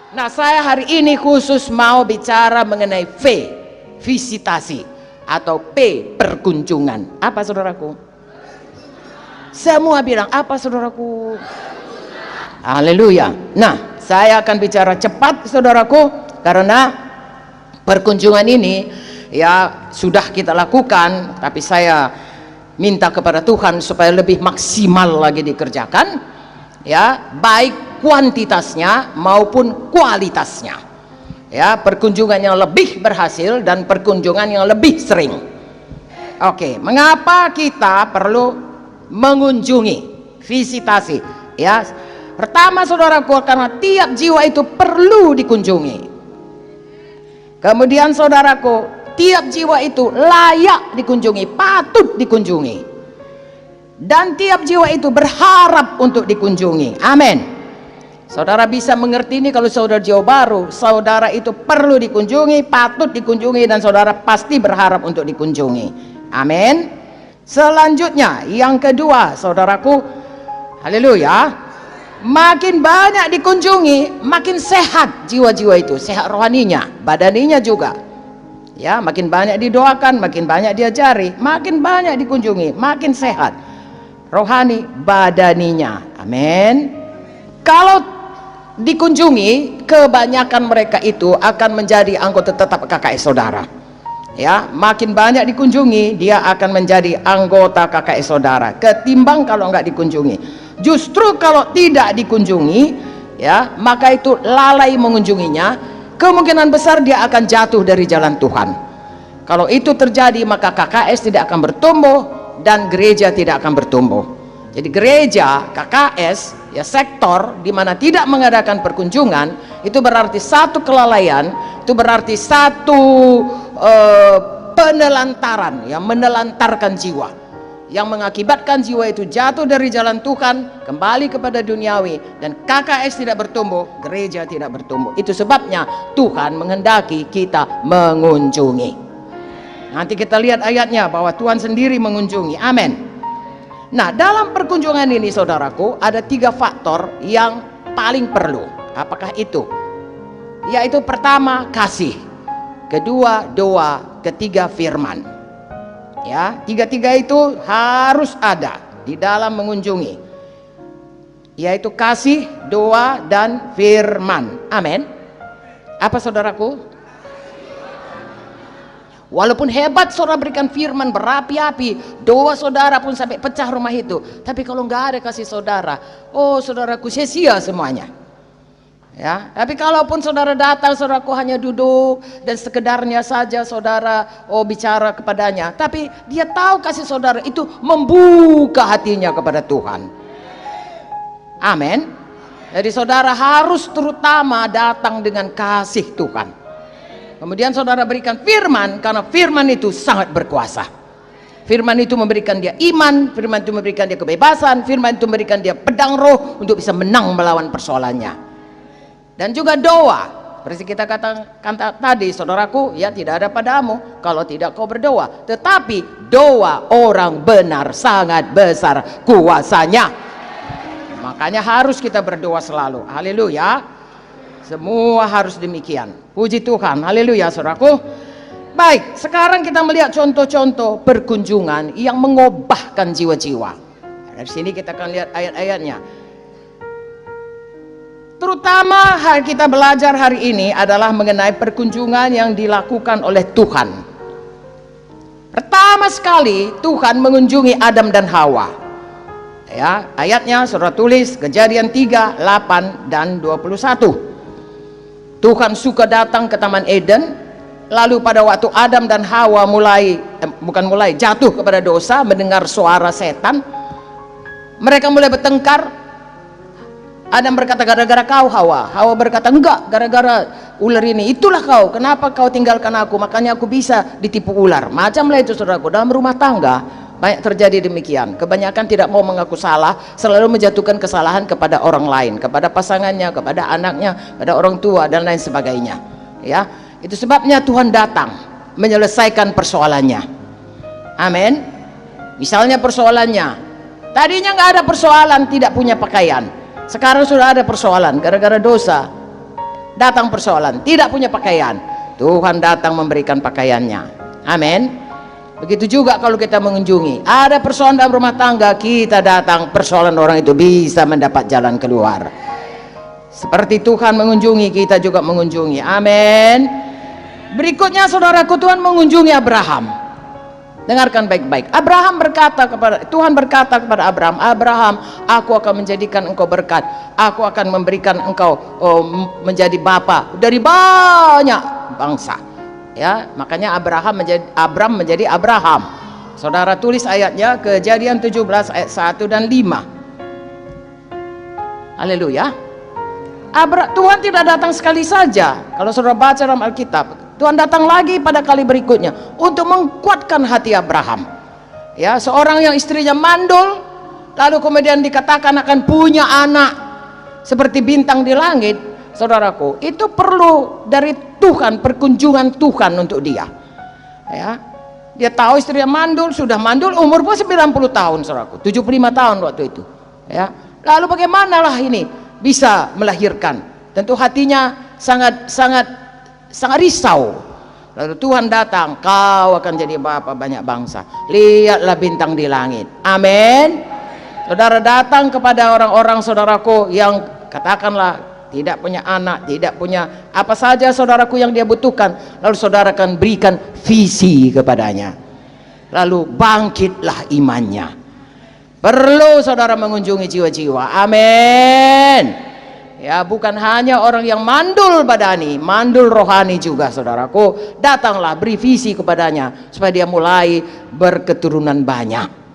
Nah, saya hari ini khusus mau bicara mengenai V, visitasi, atau P, perkunjungan. Apa saudaraku? Semua bilang apa saudaraku? Haleluya. Nah, saya akan bicara cepat saudaraku, karena perkunjungan ini ya sudah kita lakukan, tapi saya minta kepada Tuhan supaya lebih maksimal lagi dikerjakan, ya, baik kuantitasnya maupun kualitasnya, ya, perkunjungan yang lebih berhasil dan perkunjungan yang lebih sering. Oke, mengapa kita perlu mengunjungi, visitasi, ya? Pertama saudaraku, karena tiap jiwa itu perlu dikunjungi. Kemudian saudaraku, tiap jiwa itu layak dikunjungi, patut dikunjungi, dan tiap jiwa itu berharap untuk dikunjungi. Amin. Saudara bisa mengerti ini kalau saudara jiwa baru, saudara itu perlu dikunjungi, patut dikunjungi, dan saudara pasti berharap untuk dikunjungi. Amin. Selanjutnya yang kedua saudaraku, haleluya, makin banyak dikunjungi makin sehat jiwa-jiwa itu, sehat rohaninya, badaninya juga, ya, makin banyak didoakan, makin banyak diajari, makin banyak dikunjungi, makin sehat rohani badaninya. Amin. Kalau dikunjungi, kebanyakan mereka itu akan menjadi anggota tetap KKS saudara, ya. Makin banyak dikunjungi, dia akan menjadi anggota KKS saudara, ketimbang kalau nggak dikunjungi. Justru kalau tidak dikunjungi, ya, maka itu lalai mengunjunginya, kemungkinan besar dia akan jatuh dari jalan Tuhan. Kalau itu terjadi, maka KKS tidak akan bertumbuh dan gereja tidak akan bertumbuh. Jadi gereja, KKS, ya, sektor di mana tidak mengadakan perkunjungan, itu berarti satu kelalaian, itu berarti satu penelantaran, ya, menelantarkan jiwa, yang mengakibatkan jiwa itu jatuh dari jalan Tuhan, kembali kepada duniawi, dan KKS tidak bertumbuh, gereja tidak bertumbuh. Itu sebabnya Tuhan menghendaki kita mengunjungi. Nanti kita lihat ayatnya bahwa Tuhan sendiri mengunjungi. Amin. Nah, dalam perkunjungan ini saudaraku, ada 3 faktor yang paling perlu. Apakah itu? Yaitu pertama, kasih, kedua, doa, ketiga, firman. Ya, tiga-tiga itu harus ada di dalam mengunjungi, yaitu kasih, doa, dan firman. Amin. Apa saudaraku? Walaupun hebat saudara berikan firman berapi-api, doa saudara pun sampai pecah rumah itu, tapi kalau nggak ada kasih saudara, oh saudaraku, sia-sia semuanya, ya. Tapi kalaupun saudara datang, saudaraku hanya duduk dan sekedarnya saja saudara bicara kepadanya, tapi dia tahu kasih saudara itu membuka hatinya kepada Tuhan. Amin. Jadi saudara harus terutama datang dengan kasih Tuhan. Kemudian saudara berikan firman, karena firman itu sangat berkuasa. Firman itu memberikan dia iman, firman itu memberikan dia kebebasan, firman itu memberikan dia pedang roh untuk bisa menang melawan persoalannya. Dan juga doa, seperti kita katakan tadi saudaraku, ya, tidak ada padamu kalau tidak kau berdoa, tetapi doa orang benar sangat besar kuasanya. Makanya harus kita berdoa selalu. Haleluya. Semua harus demikian. Puji Tuhan. Haleluya saudaraku. Baik, sekarang kita melihat contoh-contoh perkunjungan yang mengubahkan jiwa-jiwa. Dari sini kita akan lihat ayat-ayatnya. Terutama kita belajar hari ini adalah mengenai perkunjungan yang dilakukan oleh Tuhan. Pertama sekali Tuhan mengunjungi Adam dan Hawa, ya. Ayatnya saudara tulis Kejadian 3, 8 dan 21. Tuhan suka datang ke Taman Eden, lalu pada waktu Adam dan Hawa jatuh kepada dosa, mendengar suara setan, mereka mulai bertengkar. Adam berkata, gara-gara kau Hawa. Hawa berkata, enggak, gara-gara ular ini. Itulah kau, kenapa kau tinggalkan aku, makanya aku bisa ditipu ular. Macamlah itu saudaraku. Dalam rumah tangga banyak terjadi demikian. Kebanyakan tidak mau mengaku salah, selalu menjatuhkan kesalahan kepada orang lain, kepada pasangannya, kepada anaknya, kepada orang tua dan lain sebagainya, ya. Itu sebabnya Tuhan datang menyelesaikan persoalannya. Amin. Misalnya persoalannya, tadinya nggak ada persoalan, tidak punya pakaian, sekarang sudah ada persoalan gara-gara dosa. datang persoalan, tidak punya pakaian, Tuhan datang memberikan pakaiannya. Amin. Begitu juga kalau kita mengunjungi, ada persoalan dalam rumah tangga, kita datang, persoalan orang itu bisa mendapat jalan keluar. Seperti Tuhan mengunjungi, kita juga mengunjungi. Amin. Berikutnya saudaraku, Tuhan mengunjungi Abraham. Dengarkan baik-baik. Tuhan berkata kepada Abraham, Abraham, aku akan menjadikan engkau berkat, aku akan memberikan engkau menjadi bapa dari banyak bangsa. Ya, makanya Abram menjadi Abraham. Saudara tulis ayatnya, Kejadian 17 ayat 1 dan 5. Haleluya. Tuhan tidak datang sekali saja. Kalau saudara baca dalam Alkitab, Tuhan datang lagi pada kali berikutnya untuk menguatkan hati Abraham. Ya, seorang yang istrinya mandul, lalu kemudian dikatakan akan punya anak seperti bintang di langit. Saudaraku, itu perlu dari Tuhan, perkunjungan Tuhan untuk dia. Ya, dia tahu istrinya mandul, sudah mandul, umur pun 90 tahun, saudaraku, 75 tahun waktu itu. Ya, lalu bagaimanalah ini bisa melahirkan? Tentu hatinya sangat risau. Lalu Tuhan datang, kau akan jadi bapa banyak bangsa. Lihatlah bintang di langit. Amin. Saudara datang kepada orang-orang saudaraku yang katakanlah tidak punya anak, tidak punya apa saja saudaraku yang dia butuhkan, lalu saudara akan berikan visi kepadanya, lalu bangkitlah imannya. Perlu saudara mengunjungi jiwa-jiwa. Amin. Ya, bukan hanya orang yang mandul badani, mandul rohani juga saudaraku. Datanglah, beri visi kepadanya supaya dia mulai berketurunan banyak.